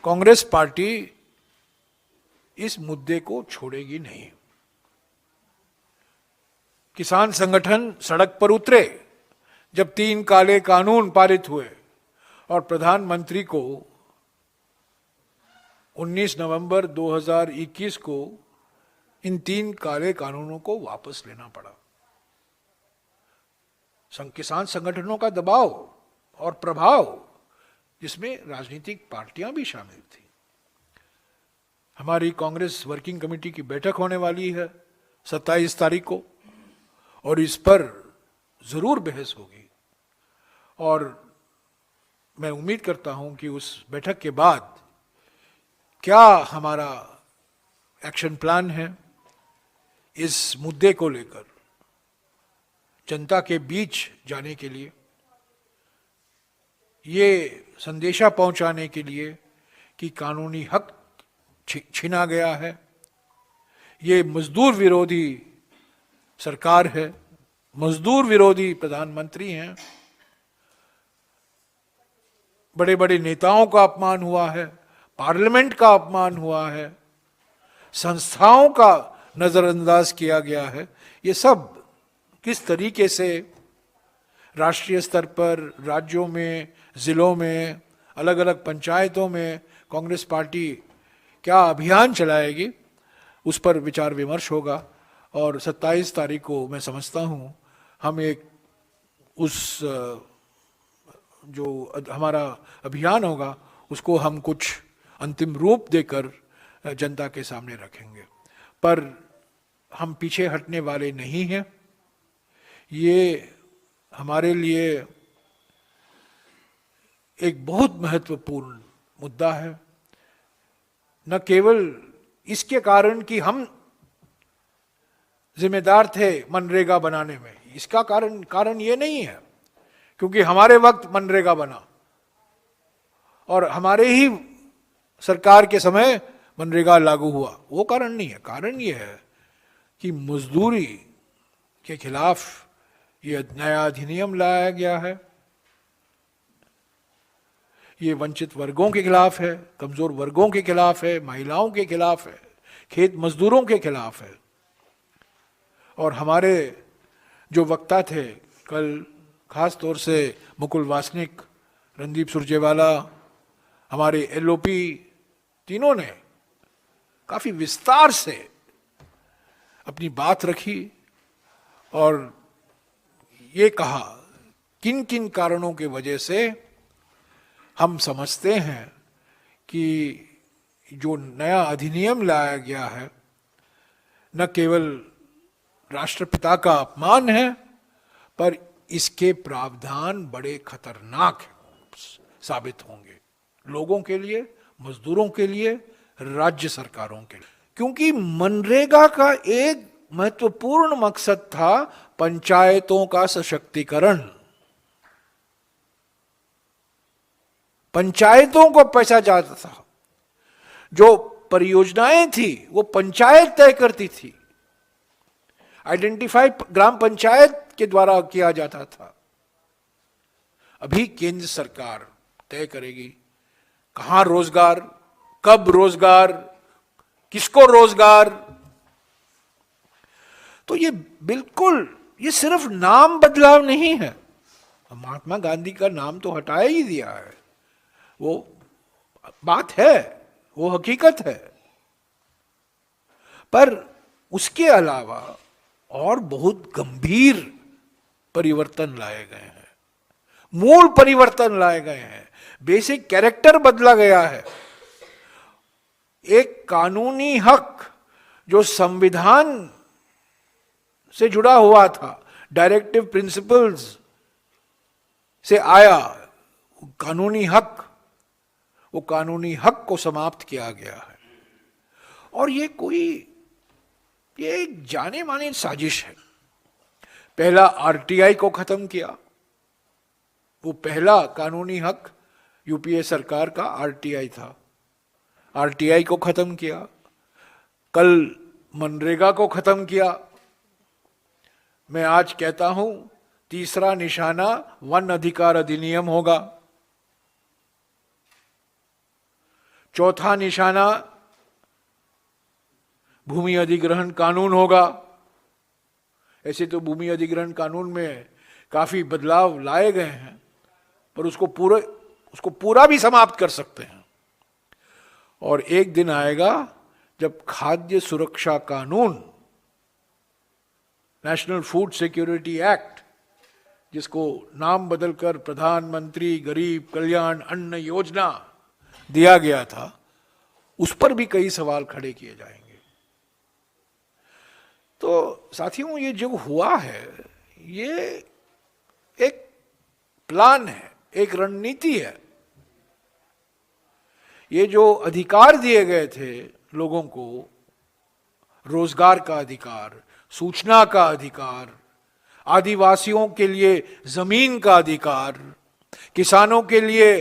Congress party इस मुद्दे को छोड़ेगी नहीं। किसान संगठन सड़क पर उतरे जब 3 काले कानून पारित हुए और प्रधानमंत्री को 19 नवंबर 2021 को इन 3 काले कानूनों को वापस लेना पड़ा। किसान संगठनों का दबाव और प्रभाव, जिसमें राजनीतिक पार्टियां भी शामिल थी। हमारी कांग्रेस वर्किंग कमेटी की बैठक होने वाली है 27 तारीख को, और इस पर जरूर बहस होगी। और मैं उम्मीद करता हूं कि उस बैठक के बाद क्या हमारा एक्शन प्लान है इस मुद्दे को लेकर जनता के बीच जाने के लिए, ये संदेशा पहुंचाने के लिए कि कानूनी हक छीना गया है, ये मजदूर विरोधी सरकार है, मजदूर विरोधी प्रधानमंत्री हैं, बड़े बड़े नेताओं का अपमान हुआ है, पार्लियामेंट का अपमान हुआ है, संस्थाओं का नजरअंदाज किया गया है। ये सब किस तरीके से राष्ट्रीय स्तर पर, राज्यों में, जिलों में, अलग अलग पंचायतों में कांग्रेस पार्टी क्या अभियान चलाएगी, उस पर विचार विमर्श होगा। और 27 तारीख को मैं समझता हूँ हम एक उस जो हमारा अभियान होगा उसको हम कुछ अंतिम रूप देकर जनता के सामने रखेंगे। पर हम पीछे हटने वाले नहीं हैं। ये हमारे लिए एक बहुत महत्वपूर्ण मुद्दा है, न केवल इसके कारण कि हम जिम्मेदार थे मनरेगा बनाने में, इसका कारण ये नहीं है क्योंकि हमारे वक्त मनरेगा बना और हमारे ही सरकार के समय मनरेगा लागू हुआ, वो कारण नहीं है। कारण ये है कि मजदूरी के खिलाफ ये नया अधिनियम लाया गया है। ये वंचित वर्गों के खिलाफ है, कमजोर वर्गों के खिलाफ है, महिलाओं के खिलाफ है, खेत मजदूरों के खिलाफ है। और हमारे जो वक्ता थे कल, खास तौर से मुकुल वासनिक, रणदीप सुरजेवाला, हमारे एलओपी, तीनों ने काफी विस्तार से अपनी बात रखी और ये कहा किन किन कारणों के वजह से हम समझते हैं कि जो नया अधिनियम लाया गया है न केवल राष्ट्रपिता का अपमान है, पर इसके प्रावधान बड़े खतरनाक साबित होंगे लोगों के लिए, मजदूरों के लिए, राज्य सरकारों के लिए। क्योंकि मनरेगा का एक महत्वपूर्ण मकसद था पंचायतों का सशक्तिकरण। पंचायतों को पैसा जाता था, जो परियोजनाएं थी वो पंचायत तय करती थी, आइडेंटिफाई ग्राम पंचायत के द्वारा किया जाता था। अभी केंद्र सरकार तय करेगी कहां रोजगार, कब रोजगार, किसको रोजगार। तो ये बिल्कुल, ये सिर्फ नाम बदलाव नहीं है। महात्मा गांधी का नाम तो हटाया ही दिया है, वो बात है, वो हकीकत है, पर उसके अलावा और बहुत गंभीर परिवर्तन लाए गए हैं, मूल परिवर्तन लाए गए हैं, बेसिक कैरेक्टर बदला गया है। एक कानूनी हक जो संविधान से जुड़ा हुआ था, डायरेक्टिव प्रिंसिपल्स से आया कानूनी हक, वो कानूनी हक को समाप्त किया गया है। और ये एक जाने माने साजिश है। पहला आरटीआई को खत्म किया, वो पहला कानूनी हक यूपीए सरकार का आरटीआई था, आरटीआई को खत्म किया। कल मनरेगा को खत्म किया। मैं आज कहता हूं तीसरा निशाना वन अधिकार अधिनियम होगा। चौथा निशाना भूमि अधिग्रहण कानून होगा। ऐसे तो भूमि अधिग्रहण कानून में काफी बदलाव लाए गए हैं, पर उसको पूरा भी समाप्त कर सकते हैं। और एक दिन आएगा जब खाद्य सुरक्षा कानून, नेशनल फूड सिक्योरिटी एक्ट, जिसको नाम बदलकर प्रधानमंत्री गरीब कल्याण अन्न योजना दिया गया था, उस पर भी कई सवाल खड़े किए जाएंगे। तो साथियों, ये जो हुआ है ये एक प्लान है, एक रणनीति है। ये जो अधिकार दिए गए थे लोगों को, रोजगार का अधिकार, सूचना का अधिकार, आदिवासियों के लिए जमीन का अधिकार, किसानों के लिए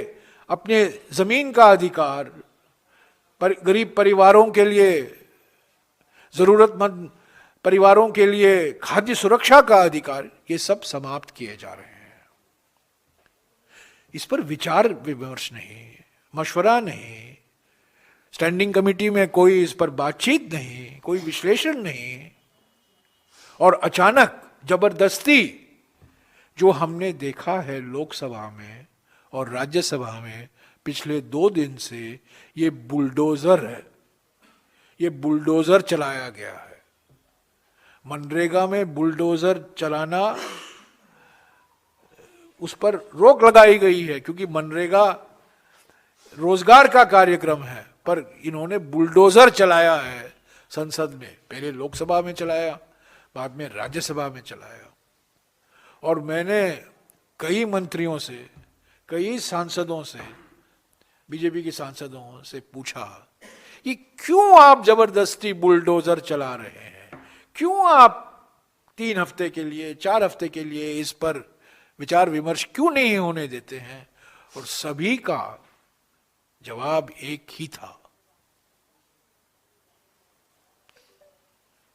अपने जमीन का अधिकार, गरीब परिवारों के लिए, जरूरतमंद परिवारों के लिए खाद्य सुरक्षा का अधिकार, ये सब समाप्त किए जा रहे हैं। इस पर विचार विमर्श नहीं, मशवरा नहीं, स्टैंडिंग कमेटी में कोई इस पर बातचीत नहीं, कोई विश्लेषण नहीं, और अचानक जबरदस्ती जो हमने देखा है लोकसभा में और राज्यसभा में पिछले 2 दिन से, ये बुलडोजर है, ये बुलडोजर चलाया गया है। मनरेगा में बुलडोजर चलाना, उस पर रोक लगाई गई है क्योंकि मनरेगा रोजगार का कार्यक्रम है, पर इन्होंने बुलडोजर चलाया है संसद में। पहले लोकसभा में चलाया, बाद में राज्यसभा में चलाया। और मैंने कई मंत्रियों से, कई सांसदों से, बीजेपी के सांसदों से पूछा कि क्यों आप जबरदस्ती बुलडोजर चला रहे हैं, क्यों आप 3 हफ्ते के लिए, 4 हफ्ते के लिए इस पर विचार विमर्श क्यों नहीं होने देते हैं। और सभी का जवाब एक ही था।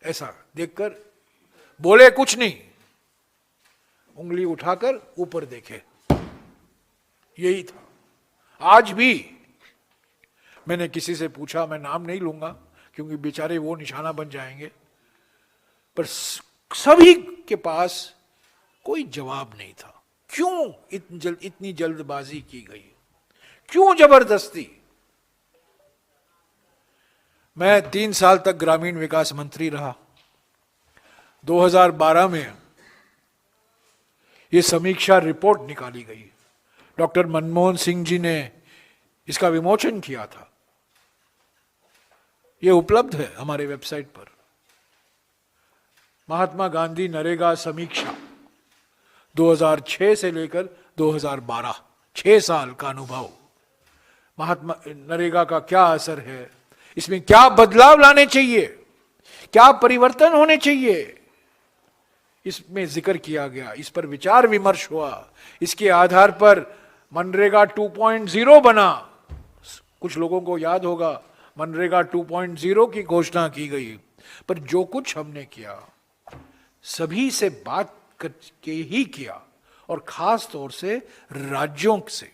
ऐसा देखकर बोले कुछ नहीं, उंगली उठाकर ऊपर देखे, यही था। आज भी मैंने किसी से पूछा, मैं नाम नहीं लूंगा क्योंकि बेचारे वो निशाना बन जाएंगे, पर सभी के पास कोई जवाब नहीं था। क्यों इतनी जल्दबाजी की गई, क्यों जबरदस्ती। मैं 3 साल तक ग्रामीण विकास मंत्री रहा। 2012 में ये समीक्षा रिपोर्ट निकाली गई, डॉक्टर मनमोहन सिंह जी ने इसका विमोचन किया था। ये उपलब्ध है हमारे वेबसाइट पर। महात्मा गांधी नरेगा समीक्षा 2006 से लेकर 2012, 6 साल का अनुभव। महात्मा नरेगा का क्या असर है, इसमें क्या बदलाव लाने चाहिए, क्या परिवर्तन होने चाहिए, इसमें जिक्र किया गया। इस पर विचार विमर्श हुआ। इसके आधार पर मनरेगा 2.0 बना। कुछ लोगों को याद होगा मनरेगा 2.0 की घोषणा की गई, पर जो कुछ हमने किया सभी से बात करके ही किया, और खास तौर से राज्यों से।